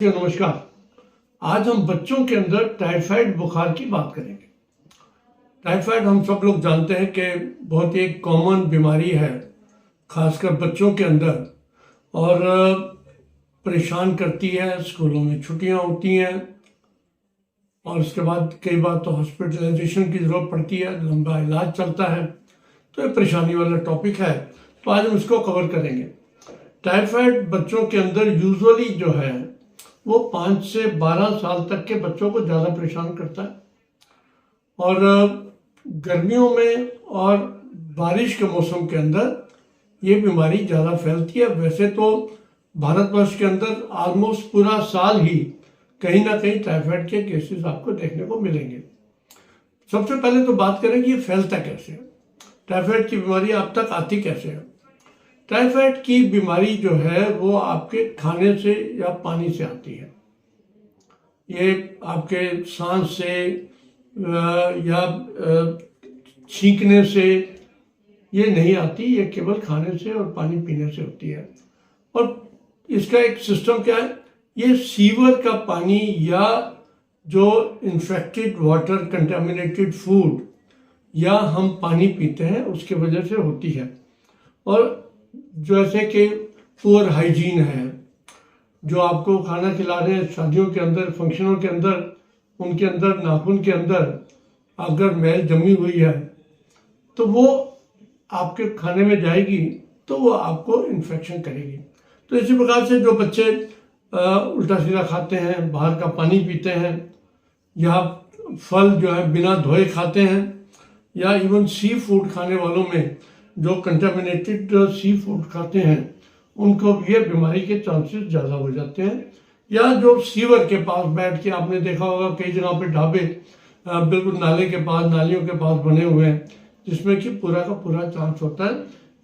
नमस्कार। आज हम बच्चों के अंदर टाइफाइड बुखार की बात करेंगे। टाइफाइड हम सब लोग जानते हैं कि बहुत ही कॉमन बीमारी है, खासकर बच्चों के अंदर, और परेशान करती है। स्कूलों में छुट्टियां होती हैं और उसके बाद कई बार तो हॉस्पिटलाइजेशन की ज़रूरत पड़ती है, लंबा इलाज चलता है। तो ये परेशानी वाला टॉपिक है, तो आज हम इसको कवर करेंगे। टाइफाइड बच्चों के अंदर यूजुअली जो है वो 5 से 12 साल तक के बच्चों को ज़्यादा परेशान करता है, और गर्मियों में और बारिश के मौसम के अंदर ये बीमारी ज़्यादा फैलती है। वैसे तो भारतवर्ष के अंदर ऑलमोस्ट पूरा साल ही कहीं ना कहीं टाइफाइड के केसेस आपको देखने को मिलेंगे। सबसे पहले तो बात करें कि ये फैलता कैसे है, टाइफाइड की बीमारी आप तक आती कैसे है। टाइफाइड की बीमारी जो है वो आपके खाने से या पानी से आती है। ये आपके सांस से या छींकने से ये नहीं आती, ये केवल खाने से और पानी पीने से होती है। और इसका एक सिस्टम क्या है, ये सीवर का पानी या जो इन्फेक्टेड वाटर, कंटामिनेटेड फूड या हम पानी पीते हैं उसके वजह से होती है। और जैसे कि पुअर हाइजीन है, जो आपको खाना खिला रहे हैं शादियों के अंदर, फंक्शनों के अंदर, उनके अंदर नाखून के अंदर अगर मैल जमी हुई है तो वो आपके खाने में जाएगी तो वो आपको इन्फेक्शन करेगी। तो इसी प्रकार से जो बच्चे उल्टा सीधा खाते हैं, बाहर का पानी पीते हैं, या फल जो है बिना धोए खाते हैं, या इवन सी फूड खाने वालों में जो कंटामिनेटेड सी फूड खाते हैं उनको भी ये बीमारी के चांसेस ज़्यादा हो जाते हैं। या जो सीवर के पास बैठ के, आपने देखा होगा कई जगह पे ढाबे बिल्कुल नाले के पास, नालियों के पास बने हुए हैं, जिसमें कि पूरा का पूरा चांस होता है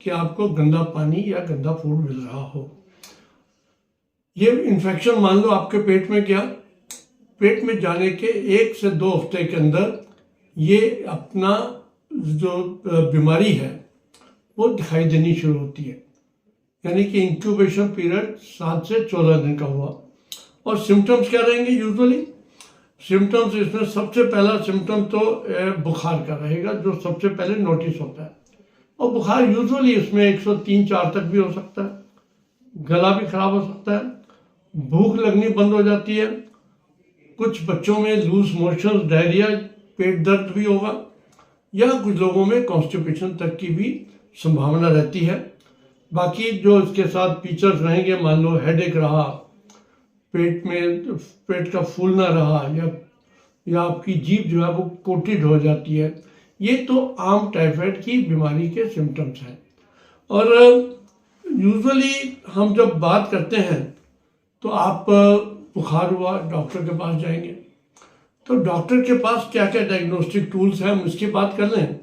कि आपको गंदा पानी या गंदा फूड मिल रहा हो। ये इन्फेक्शन मान लो आपके पेट में गया, पेट में जाने के 1 से 2 हफ्ते के अंदर ये अपना जो बीमारी है वो दिखाई देनी शुरू होती है, यानी कि इंक्यूबेशन पीरियड 7 से 14 दिन का हुआ। और सिम्टम्स क्या रहेंगे यूजुअली? सिम्टम्स इसमें सबसे पहला सिम्टम तो बुखार का रहेगा, जो सबसे पहले नोटिस होता है। और बुखार यूजुअली इसमें 103-4 तक भी हो सकता है, गला भी खराब हो सकता है, भूख लगनी बंद हो जाती है, कुछ बच्चों में लूज मोशन, डायरिया, पेट दर्द भी होगा, या कुछ लोगों में कॉन्स्टिपेशन तक की भी संभावना रहती है। बाकी जो इसके साथ फीचर्स रहेंगे, मान लो हेडेक रहा, पेट में पेट का फूलना रहा, या आपकी जीभ जो है वो कोटेड हो जाती है, ये तो आम टाइफाइड की बीमारी के सिम्टम्स हैं। और यूजुअली हम जब बात करते हैं तो आप बुखार हुआ, डॉक्टर के पास जाएंगे, तो डॉक्टर के पास क्या क्या डायग्नोस्टिक टूल्स हैं हम इसकी बात कर लें,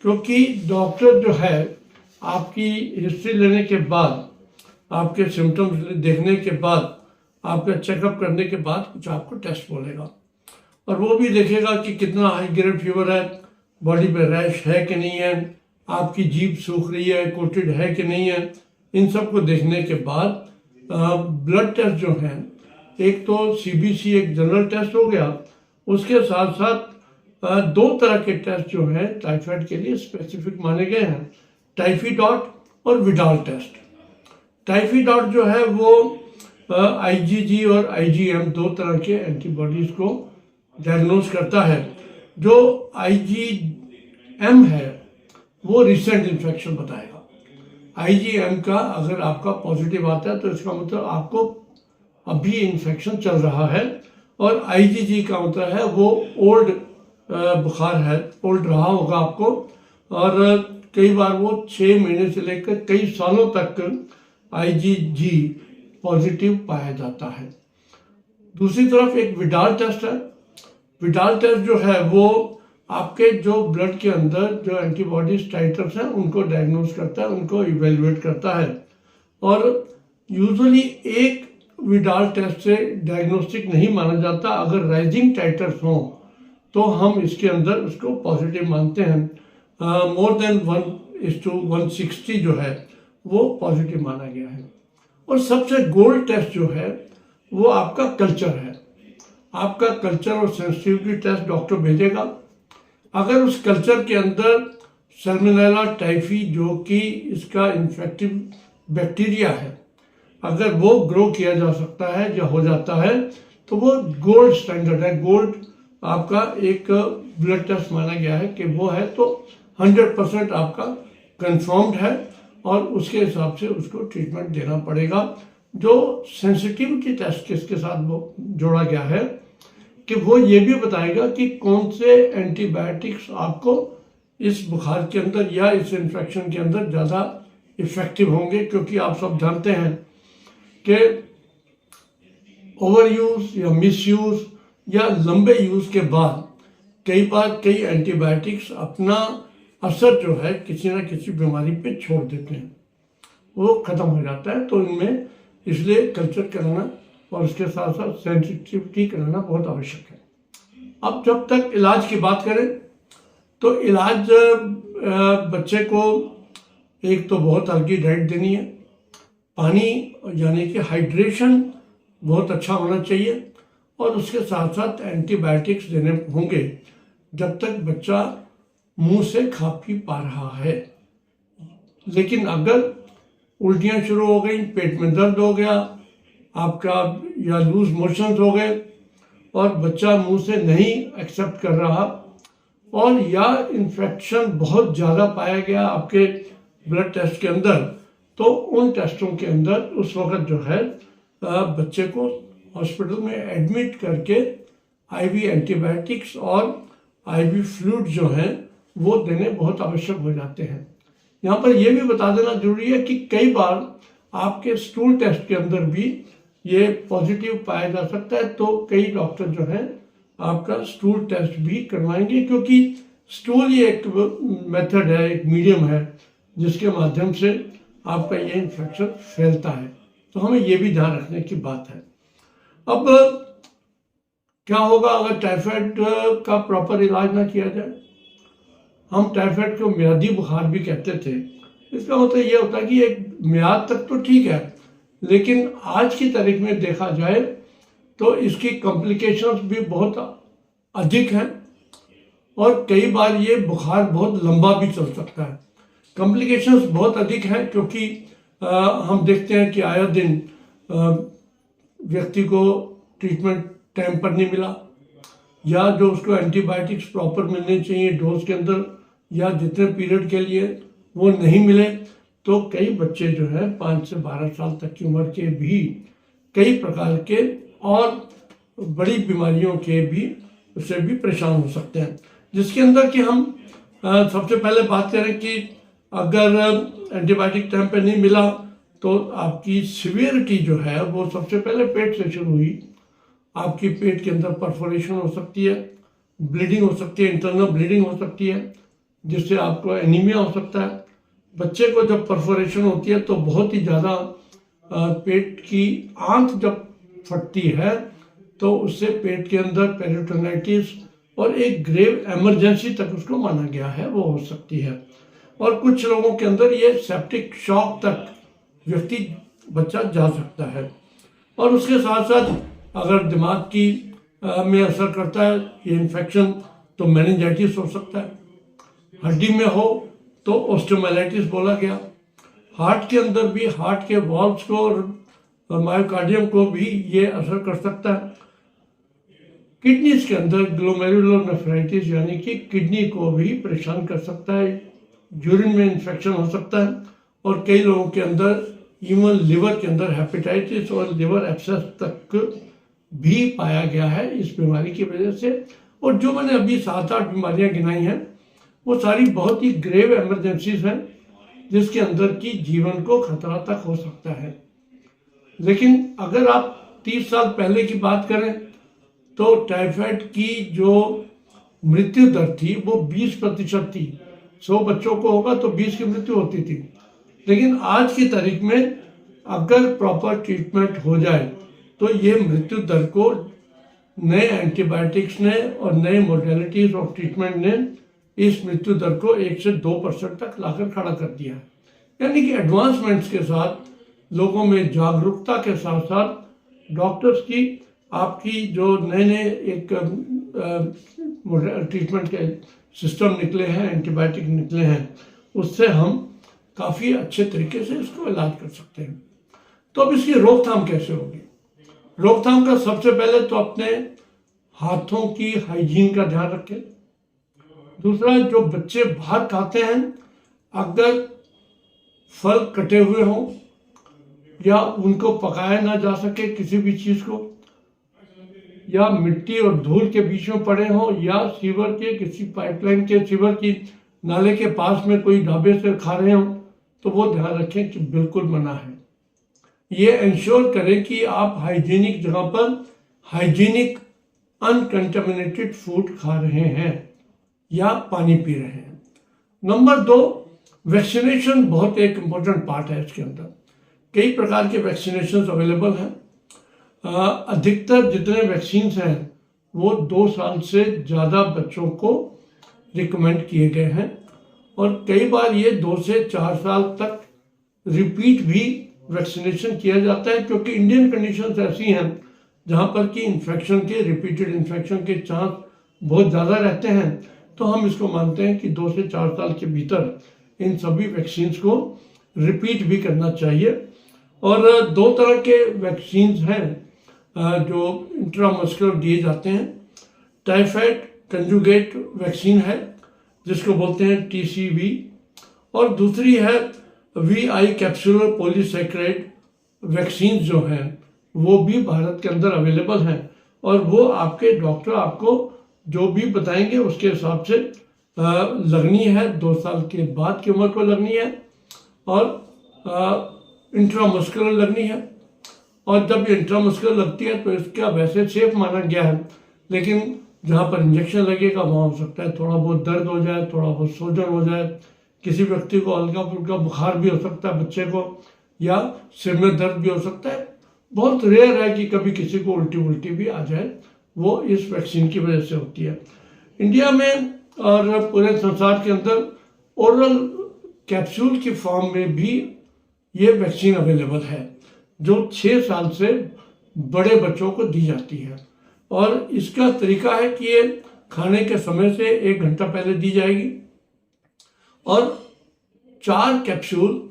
क्योंकि डॉक्टर जो है आपकी हिस्ट्री लेने के बाद, आपके सिम्टम्स देखने के बाद, आपका चेकअप करने के बाद कुछ आपको टेस्ट बोलेगा, और वो भी देखेगा कि कितना हाई ग्रेड फीवर है, बॉडी पे रैश है कि नहीं है, आपकी जीभ सूख रही है, कोटेड है कि नहीं है। इन सब को देखने के बाद ब्लड टेस्ट जो है, एक तो CBC एक जनरल टेस्ट हो गया, उसके साथ साथ 2 तरह के टेस्ट जो हैं टाइफाइड के लिए स्पेसिफिक माने गए हैं, टाइफीडॉट और विडाल टेस्ट। टाइफीडॉट जो है वो IgG और IgM 2 तरह के एंटीबॉडीज को डायग्नोज करता है। जो IgM है वो रिसेंट इन्फेक्शन बताएगा। IgM का अगर आपका पॉजिटिव आता है तो इसका मतलब आपको अभी इन्फेक्शन चल रहा है, और IgG का मतलब है वो ओल्ड बुखार है, ओल्ड रहा होगा आपको, और कई बार वो 6 महीने से लेकर कई सालों तक IgG पॉजिटिव पाया जाता है। दूसरी तरफ एक विडाल टेस्ट है। विडाल टेस्ट जो है वो आपके जो ब्लड के अंदर जो एंटीबॉडीज टाइटर्स हैं उनको डायग्नोज करता है, उनको इवेल्युएट करता है। और यूजुअली एक विडाल टेस्ट से डायग्नोस्टिक नहीं माना जाता, अगर राइजिंग टाइटर्स हों तो हम इसके अंदर उसको पॉजिटिव मानते हैं। मोर देन 1:160 जो है वो पॉजिटिव माना गया है। और सबसे गोल्ड टेस्ट जो है वो आपका कल्चर है। आपका कल्चर और सेंसिटिविटी टेस्ट डॉक्टर भेजेगा। अगर उस कल्चर के अंदर सैल्मोनेला टाइफी जो कि इसका इन्फेक्टिव बैक्टीरिया है, अगर वो ग्रो किया जा सकता है या हो जाता है तो वो गोल्ड स्टैंडर्ड है। गोल्ड आपका एक ब्लड टेस्ट माना गया है कि वो है तो 100% आपका कंफर्म्ड है और उसके हिसाब से उसको ट्रीटमेंट देना पड़ेगा। जो सेंसिटिविटी टेस्ट किसके साथ वो जोड़ा गया है कि वो ये भी बताएगा कि कौन से एंटीबायोटिक्स आपको इस बुखार के अंदर या इस इन्फेक्शन के अंदर ज़्यादा इफेक्टिव होंगे, क्योंकि आप सब जानते हैं कि ओवर यूज या मिस यूज या लंबे यूज के बाद कई बार कई एंटीबायोटिक्स अपना असर जो है किसी ना किसी बीमारी पे छोड़ देते हैं, वो खत्म हो जाता है। तो इनमें इसलिए कल्चर कराना और उसके साथ साथ सेंसिटिविटी कराना बहुत आवश्यक है। अब जब तक इलाज की बात करें तो इलाज बच्चे को एक तो बहुत हल्की डाइट देनी है, पानी यानी कि हाइड्रेशन बहुत अच्छा होना चाहिए और उसके साथ साथ एंटीबायोटिक्स देने होंगे जब तक बच्चा मुंह से खा पी पा रहा है। लेकिन अगर उल्टियाँ शुरू हो गई, पेट में दर्द हो गया आपका या लूज मोशंस हो गए और बच्चा मुंह से नहीं एक्सेप्ट कर रहा और या इन्फेक्शन बहुत ज़्यादा पाया गया आपके ब्लड टेस्ट के अंदर, तो उन टेस्टों के अंदर उस वक्त जो है बच्चे को हॉस्पिटल में एडमिट करके आईवी एंटीबायोटिक्स और आईवी फ्लूइड जो हैं वो देने बहुत आवश्यक हो जाते हैं। यहाँ पर यह भी बता देना जरूरी है कि कई बार आपके स्टूल टेस्ट के अंदर भी ये पॉजिटिव पाया जा सकता है, तो कई डॉक्टर जो हैं आपका स्टूल टेस्ट भी करवाएंगे, क्योंकि स्टूल ये एक मेथड है, एक मीडियम है जिसके माध्यम से आपका ये इन्फेक्शन फैलता है। तो हमें ये भी ध्यान रखने की बात है। अब क्या होगा अगर टाइफाइड का प्रॉपर इलाज ना किया जाए? हम टाइफाइड को मियादी बुखार भी कहते थे। इसका मतलब ये होता है कि एक मियाद तक तो ठीक है, लेकिन आज की तारीख में देखा जाए तो इसकी कॉम्प्लिकेशंस भी बहुत अधिक हैं और कई बार ये बुखार बहुत लंबा भी चल सकता है। कॉम्प्लिकेशंस बहुत अधिक हैं क्योंकि हम देखते हैं कि आया दिन व्यक्ति को ट्रीटमेंट टाइम पर नहीं मिला या जो उसको एंटीबायोटिक्स प्रॉपर मिलने चाहिए डोज के अंदर या जितने पीरियड के लिए वो नहीं मिले, तो कई बच्चे जो है 5 से 12 साल तक की उम्र के भी कई प्रकार के और बड़ी बीमारियों के भी उससे भी परेशान हो सकते हैं। जिसके अंदर कि हम सबसे पहले बात करें कि अगर एंटीबायोटिक टाइम पे नहीं मिला तो आपकी सीवियरिटी जो है वो सबसे पहले पेट से शुरू हुई। आपकी पेट के अंदर परफोरेशन हो सकती है, ब्लीडिंग हो सकती है, इंटरनल ब्लीडिंग हो सकती है जिससे आपको एनीमिया हो सकता है। बच्चे को जब परफोरेशन होती है तो बहुत ही ज़्यादा पेट की आंत जब फटती है तो उससे पेट के अंदर पेरिटोनाइटिस और एक ग्रेव इमरजेंसी तक उसको माना गया है वो हो सकती है। और कुछ लोगों के अंदर ये सेप्टिक शॉक तक बच्चा जा सकता है। और उसके साथ साथ अगर दिमाग की में असर करता है ये इन्फेक्शन तो मेनिंजाइटिस हो सकता है। हड्डी में हो तो ऑस्टियोमाइलाइटिस बोला गया। हार्ट के अंदर भी हार्ट के वॉल्व्स को और मायोकार्डियम को भी ये असर कर सकता है। किडनीज के अंदर ग्लोमेरुलर नेफ्राइटिस यानी कि किडनी को भी परेशान कर सकता है। यूरिन में इन्फेक्शन हो सकता है और कई लोगों के अंदर इवन लिवर के अंदर हेपेटाइटिस और लिवर एब्सेस तक भी पाया गया है इस बीमारी की वजह से। और जो मैंने अभी 7-8 बीमारियां गिनाई हैं वो सारी बहुत ही ग्रेव इमरजेंसीज हैं जिसके अंदर की जीवन को खतरा तक हो सकता है। लेकिन अगर आप 30 साल पहले की बात करें तो टाइफाइड की जो मृत्यु दर थी वो 20% थी। 100 बच्चों को होगा तो 20 की मृत्यु होती थी। लेकिन आज की तारीख में अगर प्रॉपर ट्रीटमेंट हो जाए तो ये मृत्यु दर को नए एंटीबायोटिक्स ने और नए मोडेलिटीज ऑफ ट्रीटमेंट ने इस मृत्यु दर को 1 से 2% तक लाकर खड़ा कर दिया है। यानी कि एडवांसमेंट्स के साथ लोगों में जागरूकता के साथ साथ डॉक्टर्स की आपकी जो नए नए एक ट्रीटमेंट के सिस्टम निकले हैं, एंटीबायोटिक निकले हैं, उससे हम काफ़ी अच्छे तरीके से इसको इलाज कर सकते हैं। तो अब इसकी रोकथाम कैसे होगी? रोकथाम का सबसे पहले तो अपने हाथों की हाइजीन का ध्यान रखें। दूसरा, जो बच्चे बाहर खाते हैं, अगर फल कटे हुए हों या उनको पकाया ना जा सके किसी भी चीज़ को, या मिट्टी और धूल के बीच में पड़े हों, या सीवर के किसी पाइपलाइन के सीवर की नाले के पास में कोई ढाबे से खा रहे हों, तो वो ध्यान रखें कि बिल्कुल मना है। ये इंश्योर करें कि आप हाइजीनिक जगह पर हाइजीनिक अनकंटामिनेटेड फूड खा रहे हैं या पानी पी रहे हैं। नंबर 2, वैक्सीनेशन बहुत एक इम्पोर्टेंट पार्ट है। इसके अंदर कई प्रकार के वैक्सीनेशन अवेलेबल हैं। अधिकतर जितने वैक्सीन हैं वो 2 साल से ज़्यादा बच्चों को रिकमेंड किए गए हैं, और कई बार ये 2 से 4 साल तक रिपीट भी वैक्सीनेशन किया जाता है, क्योंकि इंडियन कंडीशंस ऐसी हैं जहाँ पर कि इन्फेक्शन के, रिपीटेड इन्फेक्शन के चांस बहुत ज़्यादा रहते हैं। तो हम इसको मानते हैं कि 2 से 4 साल के भीतर इन सभी वैक्सीन्स को रिपीट भी करना चाहिए। और 2 तरह के वैक्सीन्स हैं जो इंट्रामस्कुलर दिए जाते हैं। टाइफाइड कंजुगेट वैक्सीन है जिसको बोलते हैं TCV, और दूसरी है VI कैप्सूलर पॉलीसैकेराइड वैक्सीन जो हैं वो भी भारत के अंदर अवेलेबल हैं, और वो आपके डॉक्टर आपको जो भी बताएंगे उसके हिसाब से लगनी है। 2 साल के बाद की उम्र को लगनी है, और इंट्रामस्कुलर लगनी है। और जब ये इंट्रामस्कुलर लगती है तो इसका वैसे सेफ माना गया है, लेकिन जहाँ पर इंजेक्शन लगेगा वहाँ हो सकता है थोड़ा बहुत दर्द हो जाए, थोड़ा बहुत सूजन हो जाए, किसी व्यक्ति को हल्का फुल्का बुखार भी हो सकता है बच्चे को, या सिर में दर्द भी हो सकता है। बहुत रेयर है कि कभी किसी को उल्टी भी आ जाए, वो इस वैक्सीन की वजह से होती है। इंडिया में और पूरे संसार के अंदर ओरल कैप्सूल की फॉर्म में भी ये वैक्सीन अवेलेबल है, जो 6 साल से बड़े बच्चों को दी जाती है। और इसका तरीका है कि ये खाने के समय से 1 घंटा पहले दी जाएगी, और 4 कैप्सूल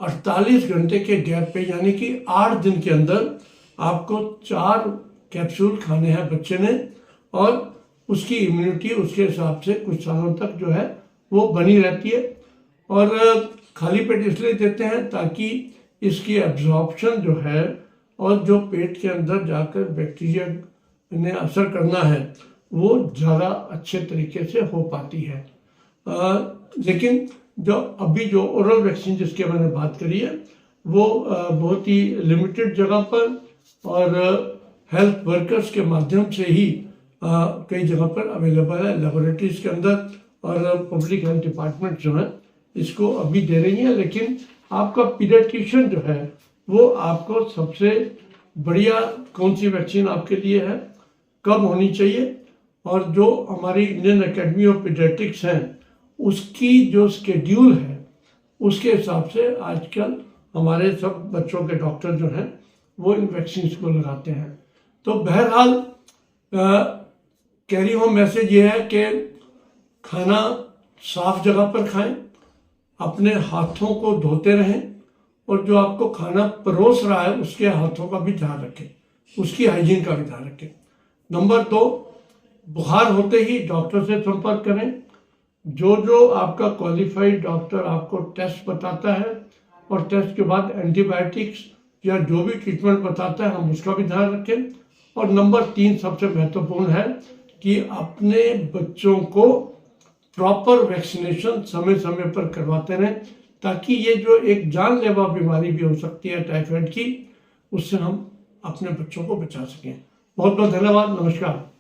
48 घंटे के गैप पे, यानी कि 8 दिन के अंदर आपको 4 कैप्सूल खाने हैं बच्चे ने, और उसकी इम्यूनिटी उसके हिसाब से कुछ सालों तक जो है वो बनी रहती है। और खाली पेट इसलिए देते हैं ताकि इसकी एब्जॉर्प्शन जो है और जो पेट के अंदर जाकर बैक्टीरिया ने असर करना है वो ज़्यादा अच्छे तरीके से हो पाती है। लेकिन जो ओरल वैक्सीन जिसके मैंने बात करी है वो बहुत ही लिमिटेड जगह पर और हेल्थ वर्कर्स के माध्यम से ही कई जगह पर अवेलेबल है, लेबोरेटरीज के अंदर, और पब्लिक हेल्थ डिपार्टमेंट जो है इसको अभी दे रही है। लेकिन आपका पीडियाट्रिशियन जो है वो आपको सबसे बढ़िया कौन सी वैक्सीन आपके लिए है, कब होनी चाहिए, और जो हमारी इंडियन एकेडमी ऑफ पीडियाट्रिक्स है उसकी जो स्केड्यूल है उसके हिसाब से आजकल हमारे सब बच्चों के डॉक्टर जो हैं वो इन वैक्सीन को लगाते हैं। तो बहरहाल कैरी होम मैसेज ये है कि खाना साफ जगह पर खाएं, अपने हाथों को धोते रहें, और जो आपको खाना परोस रहा है उसके हाथों का भी ध्यान रखें, उसकी हाइजीन का भी ध्यान रखें। नंबर 2, बुखार होते ही डॉक्टर से संपर्क करें। जो आपका क्वालिफाइड डॉक्टर आपको टेस्ट बताता है और टेस्ट के बाद एंटीबायोटिक्स या जो भी ट्रीटमेंट बताता है हम उसका भी ध्यान रखें। और नंबर 3 सबसे महत्वपूर्ण है कि अपने बच्चों को प्रॉपर वैक्सीनेशन समय समय पर करवाते रहें, ताकि ये जो एक जानलेवा बीमारी भी हो सकती है टाइफाइड की, उससे हम अपने बच्चों को बचा सकें। बहुत बहुत धन्यवाद। नमस्कार।